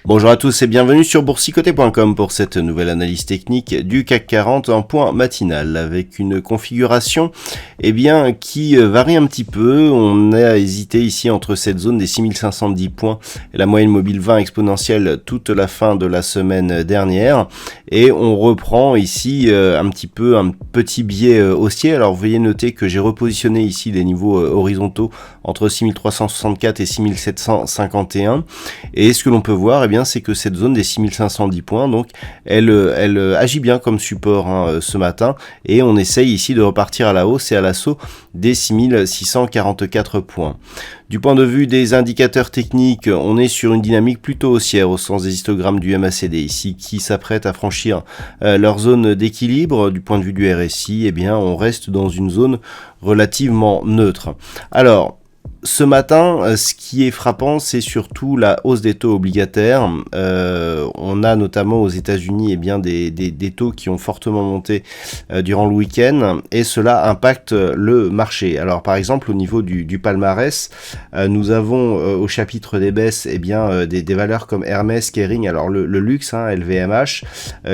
Bonjour à tous et bienvenue sur boursicoté.com pour cette nouvelle analyse technique du CAC 40 en point matinal avec une configuration qui varie un petit peu. On a hésité ici entre cette zone des 6510 points et la moyenne mobile 20 exponentielle toute la fin de la semaine dernière et on reprend ici un petit biais haussier. Alors veuillez noter que j'ai repositionné ici des niveaux horizontaux entre 6364 et 6751 et ce que l'on peut voir c'est que cette zone des 6510 points, donc elle agit bien comme support ce matin et on essaye ici de repartir à la hausse et à l'assaut des 6644 points. Du point de vue des indicateurs techniques, on est sur une dynamique plutôt haussière au sens des histogrammes du MACD ici qui s'apprête à franchir leur zone d'équilibre. Du point de vue du RSI, on reste dans une zone relativement neutre. Alors, ce matin, ce qui est frappant, c'est surtout la hausse des taux obligataires. On a notamment aux États-Unis des taux qui ont fortement monté durant le week-end et cela impacte le marché. Alors par exemple au niveau du palmarès, nous avons au chapitre des baisses des valeurs comme Hermès, Kering, alors le luxe, LVMH,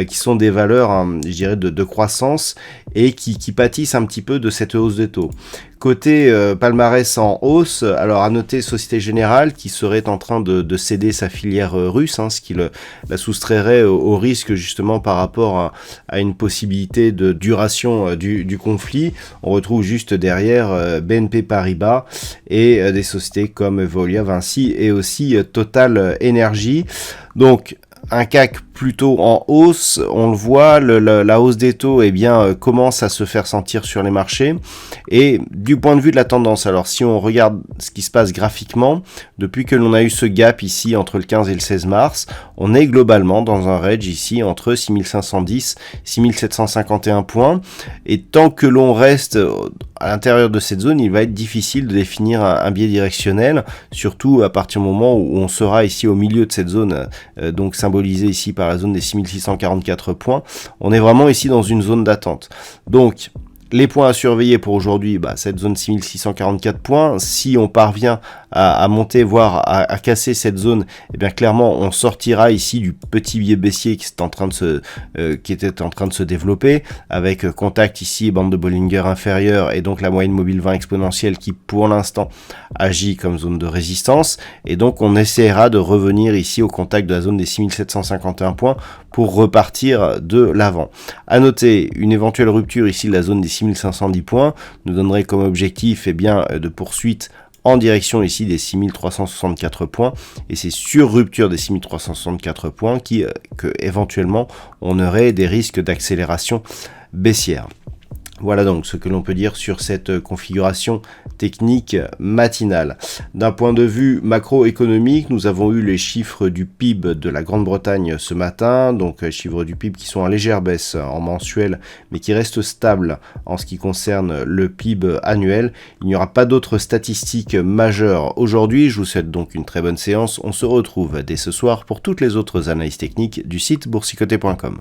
qui sont des valeurs de croissance et qui pâtissent un petit peu de cette hausse des taux. Côté palmarès en hausse, alors à noter Société Générale qui serait en train de céder sa filière russe, ce qui la soustrairait au risque justement par rapport à une possibilité de duration du conflit. On retrouve juste derrière BNP Paribas et des sociétés comme Veolia, Vinci et aussi Total Energy. Donc un CAC plutôt en hausse, on le voit, la hausse des taux commence à se faire sentir sur les marchés. Et du point de vue de la tendance, alors si on regarde ce qui se passe graphiquement, depuis que l'on a eu ce gap ici entre le 15 et le 16 mars, on est globalement dans un range ici entre 6510 et 6751 points. Et tant que l'on reste à l'intérieur de cette zone, il va être difficile de définir un biais directionnel, surtout à partir du moment où on sera ici au milieu de cette zone, donc symbolisée ici par la zone des 6644 points. On est vraiment ici dans une zone d'attente. Donc, les points à surveiller pour aujourd'hui, cette zone 6644 points, si on parvient à monter, voire à casser cette zone, clairement on sortira ici du petit biais baissier qui était en train de se développer, avec contact ici, bande de Bollinger inférieure et donc la moyenne mobile 20 exponentielle qui pour l'instant agit comme zone de résistance, et donc on essaiera de revenir ici au contact de la zone des 6751 points pour repartir de l'avant. À noter, une éventuelle rupture ici de la zone des 6510 points nous donnerait comme objectif de poursuite en direction ici des 6364 points, et c'est sur rupture des 6364 points que éventuellement on aurait des risques d'accélération baissière. Voilà donc ce que l'on peut dire sur cette configuration technique matinale. D'un point de vue macroéconomique, nous avons eu les chiffres du PIB de la Grande-Bretagne ce matin, donc chiffres du PIB qui sont en légère baisse en mensuel, mais qui restent stables en ce qui concerne le PIB annuel. Il n'y aura pas d'autres statistiques majeures aujourd'hui. Je vous souhaite donc une très bonne séance. On se retrouve dès ce soir pour toutes les autres analyses techniques du site boursicoté.com.